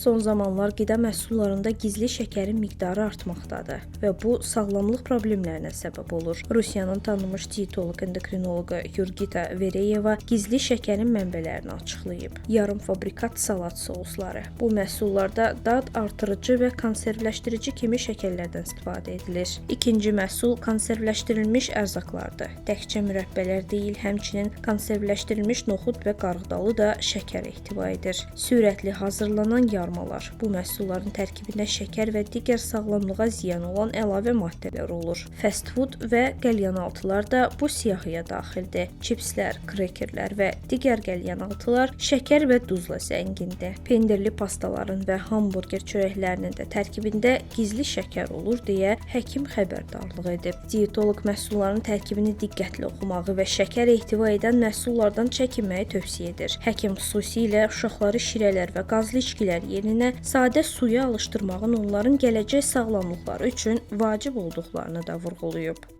Son zamanlar qida məhsullarında gizli şəkərin miqdarı artmaqdadır və bu sağlamlıq problemlərinə səbəb olur. Rusiyanın tanınmış dietoloq endokrinoloqu Yurgita Vereyeva gizli şəkərin mənbələrini açıqlayıb. Yarım fabrikat salat sosları. Bu məhsullarda dad artırıcı və konservləşdirici kimi şəkərlərdən istifadə edilir. İkinci məhsul konservləşdirilmiş ərzaqlardır. Təkcə mürəbbələr deyil, həmçinin konservləşdirilmiş noxud və qarğıdalı da şəkər ehtiva edir. Sürətli hazırlanan yarmalar. Bu məhsulların tərkibində şəkər və digər sağlamlığa ziyan olan əlavə maddələr olur. Fast food və qəlyanaltılar da bu siyahıya daxildir. Çipslər, krekerlər və digər qəlyanaltılar şəkər və duzla zəngindir. Pendirli pastaların və hamburger çörəklərinin də tərkibində gizli şəkər olur deyə həkim xəbərdarlıq edib. Dietoloq məhsulların tərkibini diqqətlə oxumağı və şəkər ehtiva edən məhsullardan çəkinməyi tövsiyə edir. Həkim xüsusilə uşaqları şirələr və qazlı içkilər yerinə sadə suya alışdırmağın onların gələcək sağlamlıqları üçün vacib olduqlarını da vurğulayıb.